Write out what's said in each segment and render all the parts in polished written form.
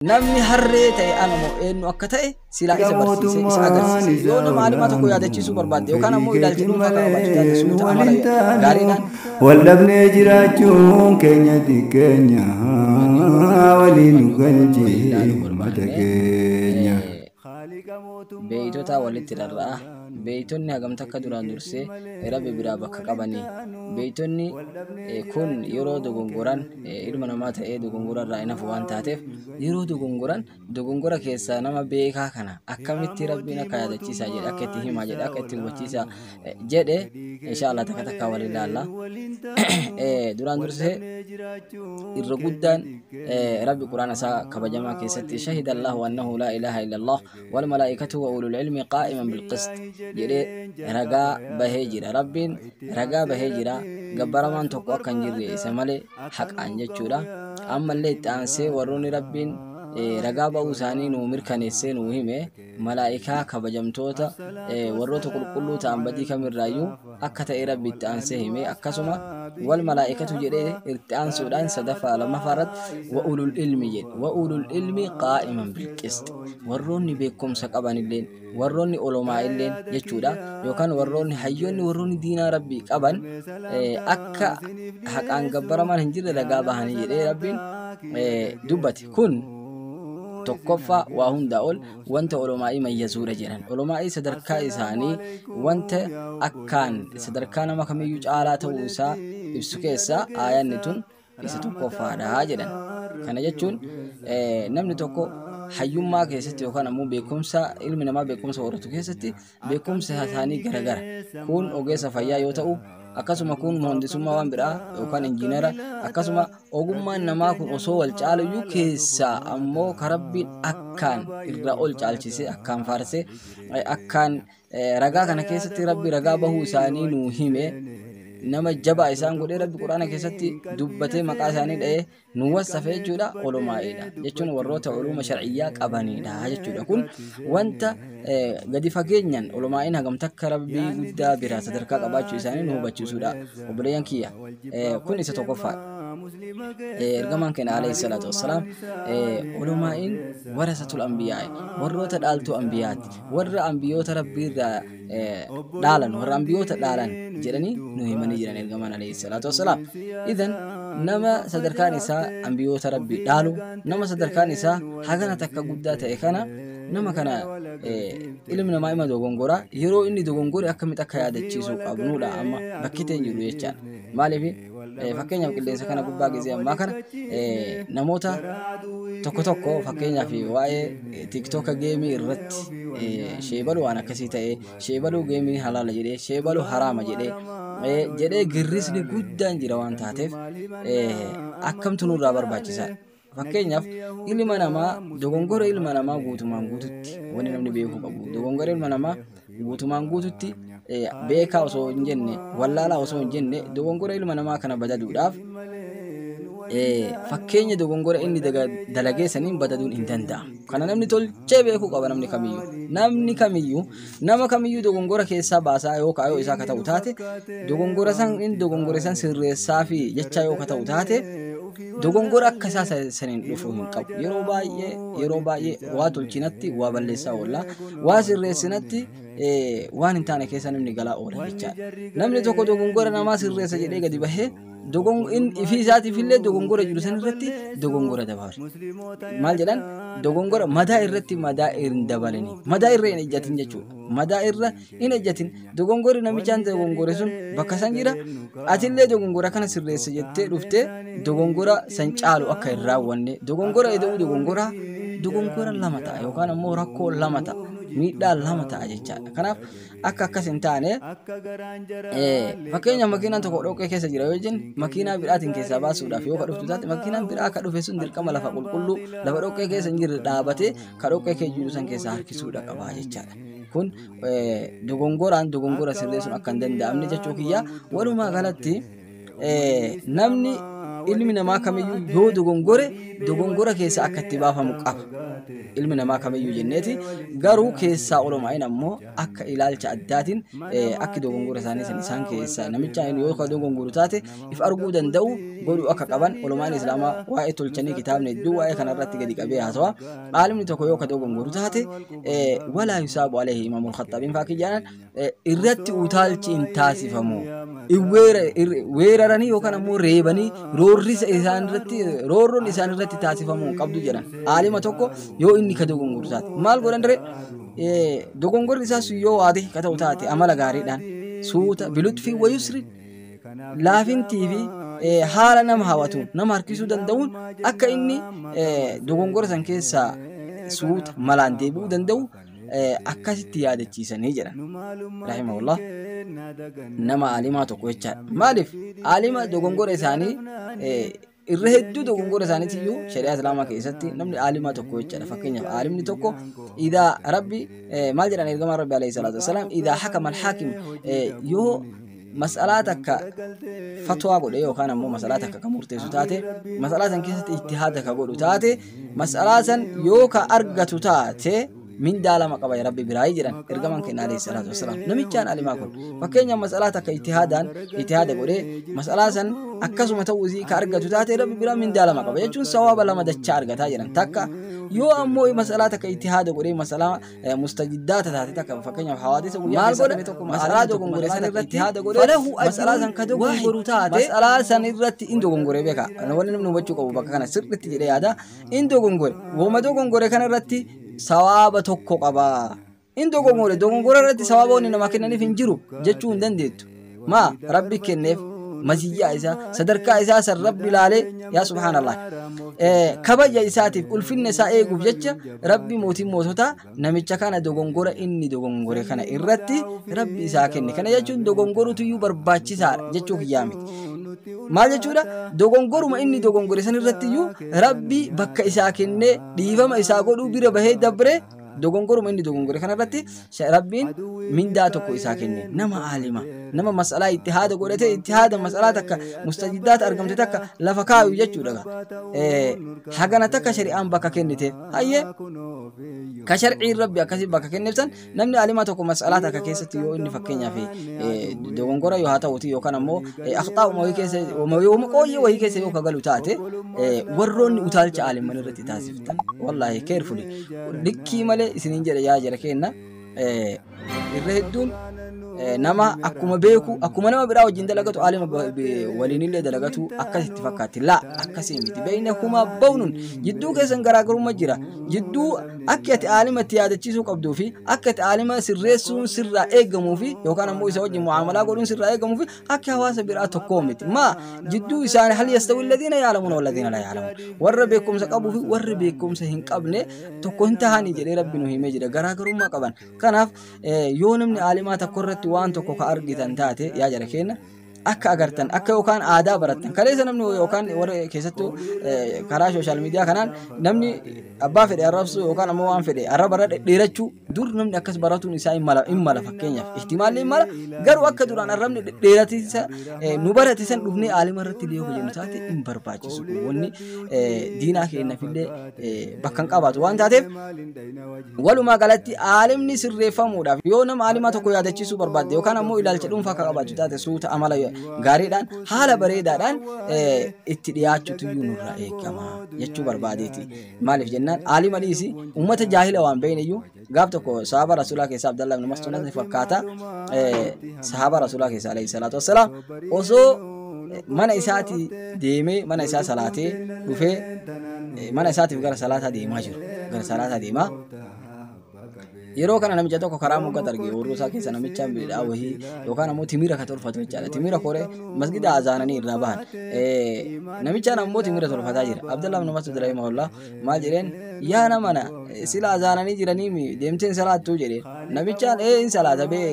namni harree ta'e anamoo eenyu akka ta'e silaa isa barsiise isa agarsiise yoo nama alimaa tokko yaadachiisuu barbaadde yookaan ammoo ilaalcha dhuunfaa qabaachuu taate suuta amala gaariidhaan waldhabnee jiraachuun keenya xiqqeenya waliin nu galchee uummata keenya. beeytota walitti rarra'a beeytonni hagamta akka duraan dursee rabbi biraa bakka qabanii beeytonni kun yeroo dogongoran ilma namaa ta'ee dogongorarraa hin hafu waan taateef yeroo dogongoran dogongora keessaa nama beekaa kana akkamitti rabbiin akka yaadachiisaa jedhe akka itti himaa jedhe akka itti hubachiisaa jedhe inshaallah takka takka wal ilaalla duraan dursee irra guddaan rabbi quraana isaa kabajamaa keessatti shahida allahu annahu laa ilaaha illa allah wal malaa'ikatu wa ulul ilmi qaa'iman bil qist jedhe ragaa bahee jira rabbiin ragaa bahee jira gabbaramaan tokko akka hin jirre isa malee haqaan jechuudha ammallee itti aansee warroonni rabbiin ragaa ba'uu isaanii nuu mirkaneessee nuu hime malaa'ikaa kabajamtoota warroota qulqulluu ta'an badii kamirraayyuu akka ta'e rabbi itti aansee hime akkasuma wal malaa'ikatu jedhee itti aansuudhaan sadaffaa lammaffaarratti wa ulul ilmi jedhe wa ulul ilmi qaa'iman bil qist warroonni beekumsa qabanilleen warroonni olomaa illeen jechuudha yookaan warroonni hayyoonni warroonni diinaa rabbii qaban akka haqaan gabbaramaan hin jirre ragaa bahanii jedhee rabbiin dubbate kun tokkoffaa waa hundaa ol wanta olomaa'ii mayyazuudha jedhan olomaa'ii sadarkaa isaanii wanta akkaan sadarkaa nama kamiyyuu caalaa ta'uu isaa ibsu keessaa aayanni tun isa tokkoffaadha jedhan kana jechuun namni tokko hayyummaa keessatti yookaan ammoo beekumsa ilmi namaa beekumsa horatu keessatti beekumsa isaanii garagara kun ogeessa fayyaa yoo ta'u akkasuma kun muhandisummaa waan biraa yookaan injiinera akkasuma ogummaan namaa kun osoo wal caalayyuu keessaa ammoo karabbiin akkaan irra ol caalchisee akkaan faarsee akkaan ragaa kana keessatti rabbi ragaa bahuu isaanii nuu hime nama jabaa isaan godhee rabbi quraana keessatti dubbatee maqaa isaanii dha'ee nu wasafe jechuudha olomaa'eedha jechuun warroota uluma shar'iyyaa qabanidha jechuudha kun wanta gadi fageenyaan olomaa'in hagam takka rabbii guddaa biraa sadarkaa qabaachuu isaanii nu hubachiisuudha obboleeyyan kiyya kun isa tokkoffaa ergamaan keenya alayhi salaatu wassalaam olomaa'in warasatul anbiyaa warroota dhaaltuu anbiyaati warra anbiyoota rabbiirraa dhaalan warra anbiyoota dhaalan jedhanii nu himanii jiran ergamaan alayhi salaatu wassalaam idan nama sadarkaan isaa anbiyoota rabbii dhaalu nama sadarkaan isaa hagana takka guddaa ta'e kana nama kana ilmi namaa ima dogongora yeroo inni dogongore akkamitti akka yaadachiisuu qabnuudha amma bakkiteen jiru jechaan maaliif fakkeenyaaf qilleensa kana gubbaa gisee ammaa kana namoota tokko fakkeenyaaf waa'ee tiktoka geemii irratti sheebalu waan akkasii ta'e sheebalu geemii halaala jedhee sheebalu haraama jedhee girrisni guddaan jira waan taateef akkamtu nurraa barbaachisaa fakkeenyaaf ilma namaa dogongora ilma namaa guutumaan guututti wanni namni beekuu qabu dogongora ilma namaa guutumaan guututti beekaa osoo hin jenne wallaalaa osoo hin jenne dogongora ilma namaa kana badaduudhaaf fakkeenya dogongora inni dalageessaniin badaduun hin danda'amu kana namni tolchee beekuu qaba namni kamiyyuu nama kamiyyuu dogongora keessaa baasaa yoo kaayoo isaa ka ta'u taate dogongora san sirreessaa fi jechaa yoo ka ta'u taate dogongora akka isaa saniin dhufuu hin qabu yeroo baay'ee waa tolchinatti waa balleessaa oolla waa sirreessinatti waan hin taane keessa namni galaa oola jechaadha namni tokko dogongora namaa sirreessa jedhee gadi bahee ifi isaatiif illee dogongora jiru san irratti dogongora dabalu maal jedhan dogongora madaa irratti madaa hin dabalanii madaa irra hin ejjatin jechuudha madaa irra hin ejjatin dogongori namichaan dogongore sun bakka san jira atillee dogongora kana sirreessa jettee dhuftee dogongora san caalu akka hin raawwanne dogongora eda'uu dogongora lama ta'a yookaan ammoo rakkoo lama ta'a miidhaa lama ta'a jechaadha kanaaf akka akkas hin taane fakkeenya makiinaan tokko dhoqqee keessa jira yoo jennu makiinaa biraatiin keessaa baasuudhaaf yoo ka dhuftu taate makiinaan biraa akka dhufe sun dirqama lafa qulqulluu lafa dhoqqee keessa hin jirre dhaabatee ka dhoqqee kee jiru san keessaa harkisuudha qabaa jechaadha kun dogongora sirreessuun akka hin danda'amne jechuu kiyya walumaa galatti namni ilmi namaa kamiyyuu yoo dogongora keessa akka itti baafamu qaba. Ilmi namaa kamiyyuu jenneeti garuu keessaa olumaan ammoo akka ilaalcha addaatiin akka dogongora isaanii isaan keessa namicha yoo ka dogonguru taate if arguu danda'u godhuu akka qaban olumaan islaamaa waa'ee tolchanii kitaabni hedduu waa'ee kanarratti gadi qabee haasawa. Aalimni tokko yoo ka dogonguru taate walaa yusaabu alayhi imaamul khaxaabiin faakii jaanan irratti utaalchi hin taasifamu. Weeraranii yookaan ammoo reebanii roorroon isaan irratti taasifamuu qabdu jedhan. Aalima tokko yoo inni ka dogonguru taate maal godhan dare dogongorri isaas yoo waade ka ta'u taate amala gaariidhaan suuta bilutfii wayusri laafintii fi haala nama hawwatuun nama harkisuu danda'uun akka inni dogongora san keessaa suuta malaan deebi'uu danda'u akkasitti yaadachiisanii jedhan. Rahimahullah nama aalimaa tokko jechaadha. Maaliif aalima dogongora isaanii irra hedduu dogongora isaaniitiyyuu shari'aa islaamaa keessatti namni aalimaa tokko jechaadha. Fakkeenyaaf aalimni tokko idaa rabbi maal jedhan ergamaan rabbi alayhi salaatu wassalaam idaa hakama alhaakim yoo mas'alaa takka fatwaa godhe yookaan ammoo mas'alaa takka ka murteessu taate mas'alaa san keessatti ijtihaada ka godhu taate mas'alaa san yoo ka argatu taate min daalama qaba ya rabbi biraa jedhan ergamaan keenya alayhi salaatu wassalaam. Namichaan alimaa kun fakkeenya mas'alaa takka ijtihaada godhe mas'alaa san akkasuma ta'uu isii ka argatu taate rabbi biraa min daalama qaba jechuun sawaaba lama dachaa argataa jedhan. Takka yoo ammoo mas'alaa takka ijtihaada godhe mas'alaa mustajiddaata taate takka fakkeenyaaf hawaadisa guyyaa keessatti tokko mas'alaa dogongore san irratti ijtihaada godhe mas'alaa san ka dogongoru taate mas'alaa san irratti in dogongore beeka. Wanni namni hubachuu qabu bakka kana sirriitti jedhee yaada in dogongore woma dogongore kana irratti sawaaba tokko qaba. In dogongore irratti sawaaba wanni nama kennaniif hin jiru jechuu hin dandeettu. Maa rabbi kenneef maziyyaa isaa sadarkaa isaa san rabbi ilaalee yaa subhaanallah kabaja isaatiif ulfinna isaa eeguuf jecha rabbi mootiin moototaa namicha kana dogongora inni dogongore kana irratti rabbi isaa kenne. Kana jechuun dogongorutuyyuu barbaachisaadha jechuu kiyyaa miti. Maal jechuudha dogongoruma inni dogongore san irrattiyyuu rabbi bakka isaa kennee dhiifama isaa godhuu bira bahee dabre dogongoruma inni dogongore kana irratti rabbiin mindaa tokko isaa kenne. Nama aalima nama mas'alaa ijtihaada godhate ijtihaada mas'alaa takka mustajiddaata argamte takka lafa kaayu jechuudha. Hagana takka shari'aan bakka kennite hayyee ka sharciin rabbi akkasii bakka kenneef san namni aalima tokko mas'alaa takka keessatti yoo inni fakkeenyaaf dogongora yoo haa ta'uti yookaan ammoo akhxaa'uma wayii keessa qooyyee wayii keessa yoo ka galu taate warroonni utaalcha aaliman irratti taasiftan wallaahi keerfuli likkii malee isiniin jedha yaa jara kenna irra hedduun nama akkuma beeku akkuma nama biraa wajjin dalagatu aalima waliinillee dalagatu akkasitti fakkaatti laa akkasii miti baynakuma bawnun jidduu keessan garaagarummaa jira. Jidduu akka ati aalima itti yaadachiisuu qabduu fi akka ati aalima sirreessuun sirraa eegamuu fi yookaan ammoo isa wajjin mu'aamalaa godhuun sirraa eegamuu fi akka hawaasa biraa tokkoo miti. Maa jidduu isaanii hal yastawi alladhiina ya'lamuuna walladhiina laa ya'lamuun warra beekumsa qabuu fi warri beekumsa hin qabne tokko hin tahanii jedhee rabbi nu himee jira. Garaagarummaa qaban. Kanaaf yoo namni aalimaa tokko irratti waan tokko ka argitan taate yaa jara kenna akka agartan akka yookaan aadaa barattan kaleessa namni yookaan warra keessattuu karaa sooshaal miidiyaa kanaan namni abbaa fedhe arrabsu yookaan ammoo waan fedhe arraba dheerachuu dur namni akkas baratuun isaa hin mala fakkeenyaaf ihtimaalli hin mala garuu akka duraan arrabni dheeratiisa nu baratisan dhufnee aalima irratti illee hojjennu taate hin barbaachisu. Wanni diinaa keenyaafillee bakka hin qabaatu waan taateef walumaa galatti aalimni sirreeffamuudhaaf yoo nama aalimaa tokko yaadachiisuu barbaadde yookaan ammoo ilaalcha dhuunfaa akka qabaatu taate suuta amala gaariidhaan haala bareedaadhaan itti dhiyaachuutu nurraa eegama jechuu barbaadeeti. Maaliif jennaan aalima dhiisi ummata jaahila waan beeyneyyuu gaaf tokko sahaba rasulaa keessaa Abdallah ibn Mas'uud fakkaata sahaba rasulaa keessaa alayhi salaatu wassalaam osoo mana isaati deemee mana isaa salaatee dhufee mana isaatiif gara salaataa deemaa jiru gara salaataa deemaa yeroo kana namicha tokko karaa muka dargee warroo isaa keessa namicha bidhaa wahii yookaan ammoo timira ka tolfatu jechaadha. Timira koree masgida azaananii irraa bahan namichaan ammoo timira tolfataa jira. Abdallah ibn Mas'uud rahimahullah maal jedheen yaa namana sila azaananii jiranii deemteen salaattuu jedheen namichaan in salaata bee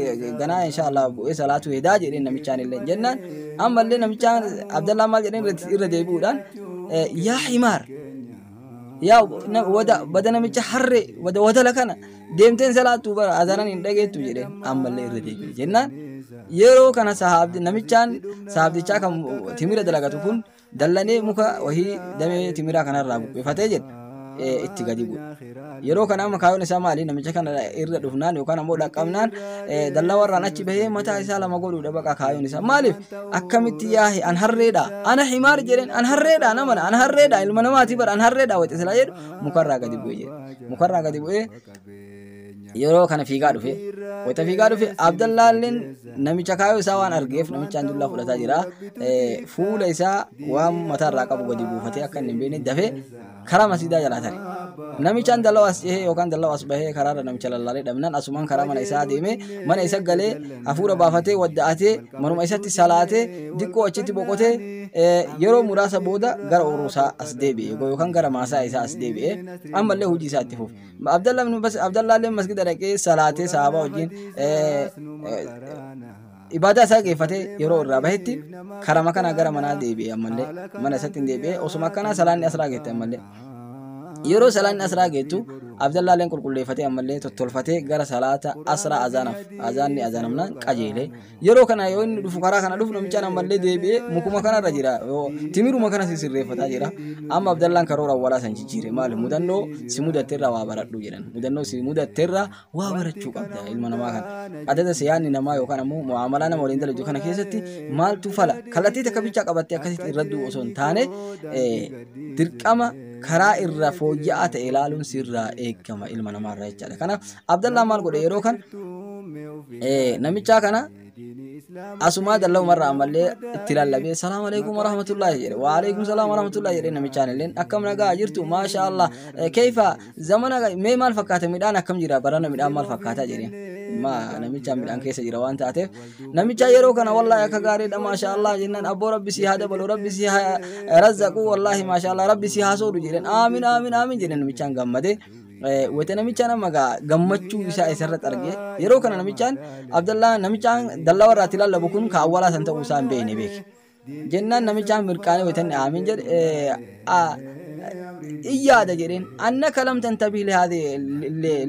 ganaa inshallah bu'ee salaatu hedaa jedheen namichaan illee jennaan ammallee namichaan Abdallah maal jedheen irra deebi'uudhaan yaa himaar yaa wada namicha harree wada lakana deemteen salaatu bara azanan hin dhageettu jedheen ammallee irra deebi'e jennaan yeroo kana namichaan sahabdichaa kan timira dalagatu kun dallane muka wahii damee timiraa kanarraa buqqifatee jedhe itti gadi bu'e. Yeroo kana amma kaayyoon isaa maali? Namicha kana irra dhufnaan yookaan ammoo dhaqqabnaan dallaa warraan achi bahee mataa isaa lama godhuudha baqa kaayyoon isaa. Maaliif akkamitti yaahe an harreedha ana himaar jedheen an harreedha nama an harreedha ilma namaati bara an harreedha wayte sila jedhu mukarraa gadi bu'e jedhe. Mukarraa gadi bu'ee yeroo kana fiigaa dhufe wayta fiigaa dhufe Abdallaalleen namicha kaayoo isaa waan argeef namichaan dullaa fudhataa jira. Fuula isaa waan mataarraa qabu gadi buufatee akka inni hin beekne dafee karaa masjidaa jalaa tare. Namichaan dallaa as cehee yookaan dallaa as bahee karaarra namicha lallaalee dhabnaan asumaan karaa mana isaa deemee mana isa galee hafuura baafatee wadda'atee manuma isatti salaatee diqqoo achitti boqotee yeroo muraasa booda gara oruusaa as deebi'e yookaan gara maasaa isaa as deebi'e ammallee hojii isaa itti fufe. Abdallaalleen masjida dhaqee salaatee sahabaa wajjin ibadaa isaa geeffatee yeroo irraa bahetti karama kana gara manaa deebi'e ammallee mana isatti hin deebi'e osuma akkanaa salaanni asraa geette ammallee. Yeroo salaanni asraa geettu Abdallaalleen qulqulleeffatee ammallee tottolfatee gara salaata asraa azaanni azaanamnaan qajeelee yeroo kana yoo inni dhufu karaa kana dhufu namichaan ammallee deebi'ee mukuma kanarra jira timiruma kana sirreeffataa jira. Amma Abdallaan karoora awwaalaa san jijjiire maali mudannoo si mudatteerraa waa baradhu jedhan mudannoo si mudatteerraa waa barachuu qabda ilma namaa kana adada siyaanni namaa yookaan ammoo mu'aamalaa nama waliin dalaguu kana keessatti maaltu fala kallattii takka bichaa qabattee akkasitti irra du'u osoo hin taane dirqama karaa irra fooyya'aa ta'e ilaaluun sirraa eegama ilma namaarraa jechaadha. Kanaaf Abdallaan maal godhe yeroo kan namichaa kana asumaa dallaa umarraa ammallee itti lallabee salaamu alaikum warahmatullahi jedhe wa alaikum salaam warahmatullahi jedhe namichaan illeen akkam nagaa jirtu maasha Allah kayfa zamana mee maal fakkaata midhaan akkam jira barana midhaan maal fakkaata jedheen ma namichaan midhaan keessa jira waan taateef namicha yeroo kana wallahi akka gaariidha maasha Allah jennaan abboo rabbi si haa dabalu rabbi si haa razzaqu wallahi maasha Allah rabbi si haa soodu jedheen aamin aamin aamin jedhe namichaan gammadee wayta namichaan amma gammachuu isaa isarratti argee yeroo kana namichaan Abdallaan namichaan dallaa warraatti lallabu kun ka awwaalaa san ta'uu isaa hin beekne beeke jennaan namichaan mirqaanee waytanni aamin jedhe iyyaada jedheen annaka lam tantabii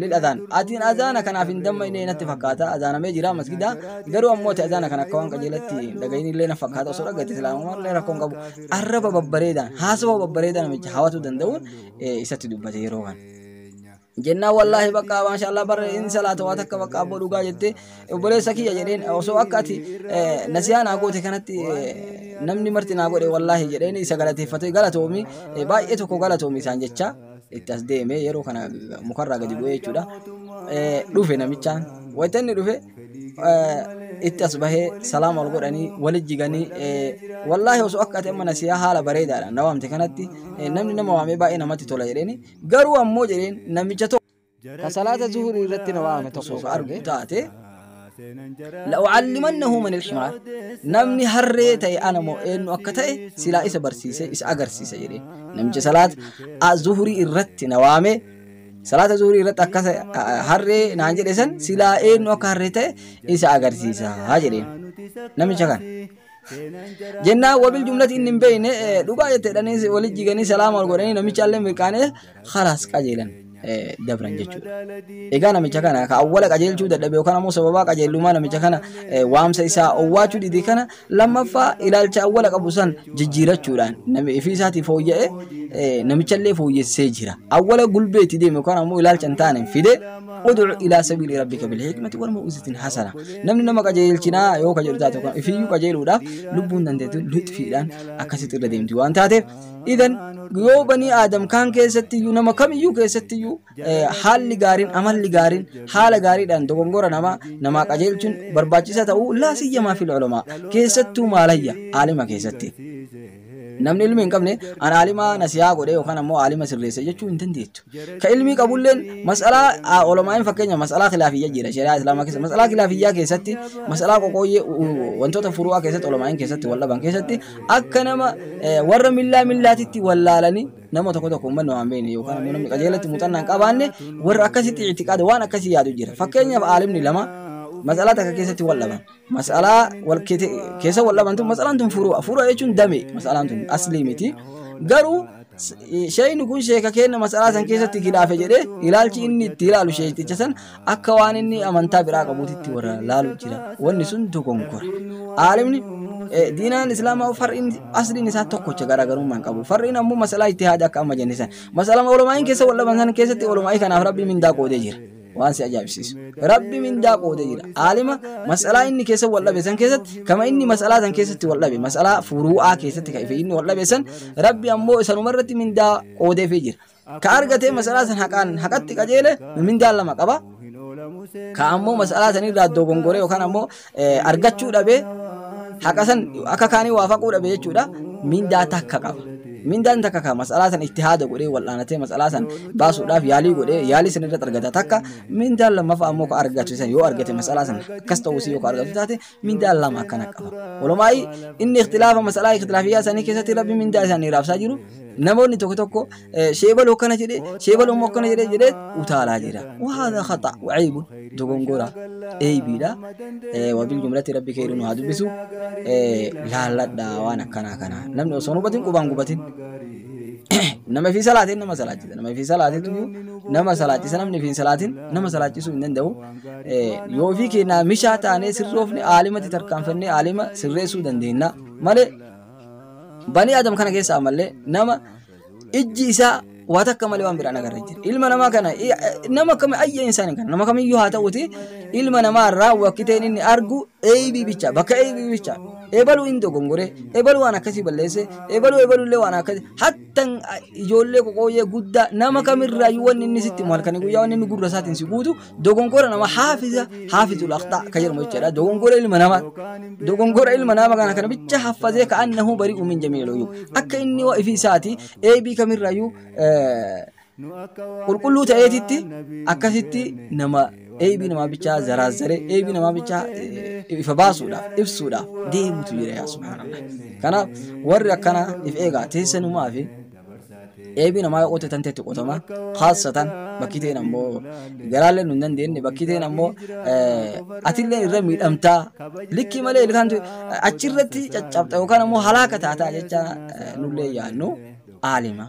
lil'adaan atiin azaana kanaaf hin dammayne natti fakkaata azaanamee jira masgida garuu ammoo ta'e azaana kana akka waan qajeelatti dhagayin illee na fakkaata osoo dhagate islaamumarlee rakkoon qabu arraba babbareedaan haasawaa babbareedaan namicha hawwatuu danda'uun isatti dubbate yeroo kana. Jennaan wallahi bakka maasha Allah barre in salaata waa takka bakka abboo dhugaa jettee obboleessa kiyya jedheen osoo akka ati nasiyaa naa goote kanatti namni marti naa godhe wallahi jedheen isa galateeffatee galatoomi baay'ee tokko galatoomi isaan jecha itti as deemee yeroo kana mukarraa gadi bu'ee jechuudha. Dhufe namichaan waytanni dhufe itti as bahee salaam wal godhanii walit jiganii wallahi osoo akka ati amma nasiyaa haala bareedaadha na waamte kanatti namni nama waamee baay'ee namatti tola jedheeni garuu ammoo jedheen namicha tokko ka salaata zuhurii irratti na waame tokko argu taate la'ucallimannahu min alximaar namni harree ta'e ana moo eenyu akka ta'e silaa isa barsiise isa agarsiisa jedheen namicha salaata zuhurii irratti na waame salaata zuhurii irratti akka harree naan jedhe san silaa eenyu akka harree ta'e isa agarsiisa jedheen namicha kana jennaan wabil jumlati inni hin beekne dhugaa jetteedhanii walit jiganii salaama wal godhanii namicha illee mirqaanee khalaas qajeelan dabran jechuudha. Egaa namicha kana ka awwala qajeelchuu dadhabe yookaan ammoo sababaa qajeelummaa namicha kana waamsa isaa owwaachuu didii kana lammaffaa ilaalcha awwala qabu san jijjiirachuudhaan namni ifii isaatii fooyya'ee namicha illee fooyyessee jira. Awwala gulbeetti deeme yookaan ammoo ilaalcha hin taane fide ud'u ilaa sabiili rabbika bil hikmati wal mau'izatin hasana namni nama qajeelchinaa yoo qajeelu taate yookaan ifiyyuu qajeeluudhaaf lubbuun dandeettu lutfiidhaan akkasitti irra deemti waan taateef idan yoo banii aadam kaan keessattiyyuu nama kamiyyuu keessattiyyuu haalli gaariin amalli gaariin haala gaariidhaan dogongora namaa qajeelchuun barbaachisaa ta'uu laa siyyamaa fil ulamaa keessattuu maalayya aalima keessatti namni ilmi hin qabne an aalima nasiyaa godhe yookaan ammoo aalima sirreessa jechuu hin dandeettu ka ilmi qabulleen mas'alaa ulamaa'in fakkeenya mas'alaa khilaafiyyaa jira shari'aa islaamaa keessa mas'alaa khilaafiyyaa keessatti mas'alaa qoqooyyee wantoota furu'aa keessatti ulamaa'in keessatti wallaban keessatti akka nama warra millaatitti wallaalanii nama tokko ummanni waan beekne yookaan ammoo namni qajeelatti muuxannaan qabaanne warra akkasitti i'tiqaada waan akkasii yaadu jira fakkeenyaaf aalimni lama mas'alaa takka keessatti wallaban mas'alaa wal keessa wallaban tun mas'alaan tun furu'a jechuun dame mas'alaan tun aslii miti garuu shayni kun sheeka kenna mas'alaa san keessatti khilaafe jedhe ilaalchi inni itti ilaalu sheekticha san akka waan inni amantaa biraa qabuutitti warra laalu jira wanni sun dogongora aalimni دينان الإسلام أو فرق أصل نسات تقول شجرة قرون من قبو فرق نمو مسألة اجتهاد كأما جنسان مسألة علماء كيسة ولا مثلا كيسة علماء كان ربي من داق ودجير وان سأجاب سيس ربي من داق ودجير عالمة مسألة إني كيسة ولا بسن كيسة كما إني مسألة كيسة ولا مسألة فروعة كيسة كيف إني ولا بسن ربي أمو سنمرت من داق ودجير كأرجته مسألة حقت كجيلة من داق لما قبا كأمو مسألة نيراد دوغونغوري وكان أمو أرجتشو دبي حقسن أكاكاني وافقوا دبي جودا من دا تككا من دا تككا مسألة اجتهاد غوري ولا نتي مسألة باسو داف يالي غوري يالي سنيد ترغدا تكا من دا لما فامو كأرجتشو سن يو أرجته مسألة كستوسي يو كأرجتشو تاتي من دا لما كان كبا ولماي إن اختلاف مسألة اختلافية سني كيسة ربي من دا سني رافسا جرو نموني توكو توكو شيبل وكنا جدي شيبل ومكنا جدي وتعالى جرا وهذا خطأ وعيب دوغونغورا أي بيدا وبالجملة ربي كيرون هادو بسو لا لا دعوانا كنا نمني وصونو باتين كوبانغو باتين نما في صلاتين نما صلاتي نما في صلاتين تيو نما صلاتي سنمني في صلاتين نما صلاتي سو إنن دو يو في كنا مشاتا أني سرّوفني عالمة تركان فني عالمة سرّسو دندينا ماله بني آدم كان كيس عمله نما إجيسا واتكمل وان برانا غرجر علم نما كان نما كم أي إنسان كان نما كم يهاتا وتي علم نما را وقتين إني أرجو أي بي بيشا بك أي بي بيشا إبلو إندو غنغوري إبلو أنا كسي بلسه إبلو اللي وانا كسي حتى يجولي كوكوية جدا نما كم الرأيوان إني ستي مال كان يقول يوان إني قرر ساتين سيقودو دوغنغورا نما حافظ الأخطاء كير ميشرا دوغنغورا علم نما دوغنغورا علم نما كان بيتشا حفظه كأنه بريء من جميع العيوب أك إني وفي ساتي أي بي كم الرأيو كل تأتي أكثتي نما أي بي نما بيتشا زرازرة أي بي نما بيتشا إفباسودا إفسودا دي متوجرة يا سبحان الله كنا ورّا كنا إفئجا تحسن ما في أي بي نما أوت تنتهي تقطما خاصة بكيتين أمو جرال نندن دين بكيتين أمو أتيلين الرمي أمتا لكي ماله لكانتو أشيرتي أشابتا وكان أمو هلاك تاتا جتا نولي يانو عالما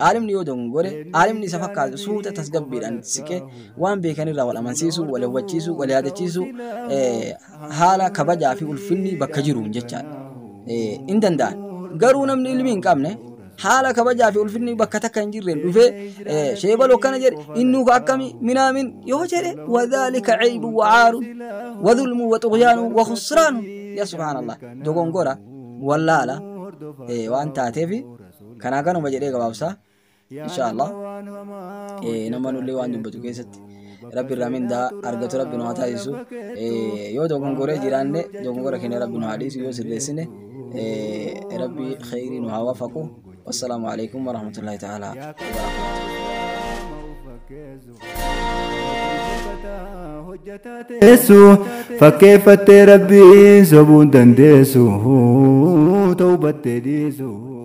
عالم نيو دونغوري عالم ني سفكا سوتا تسغبيران سكي وان بيكاني راول امانسيسو ولا وچيسو ولا يادچيسو حالا كبجا في الفني بكجيرون جچا اندندان غرو نمني علمين قامنه حالا كبجا في الفني بكتا كانجيرن دوفه شيبلو كان جير انو اكمي منامن يوجره وذلك عيب وعار وظلم وطغيان وخسران يا سبحان الله دوغونغورا ولا لا وانت تافي كان كانوا مجري غبابسا ان شاء الله نما نولي وان دبتو كيست ربي الرحمن دا ارغت ربي نو تايسو يو دوغونغوري جيرانne دوغونغورا كين ربي نو حديث يو سرسنه ربي خيري نو وفقو والسلام عليكم ورحمه الله تعالى وبركاته فكيف ربي سبون دندسو توبت ديسو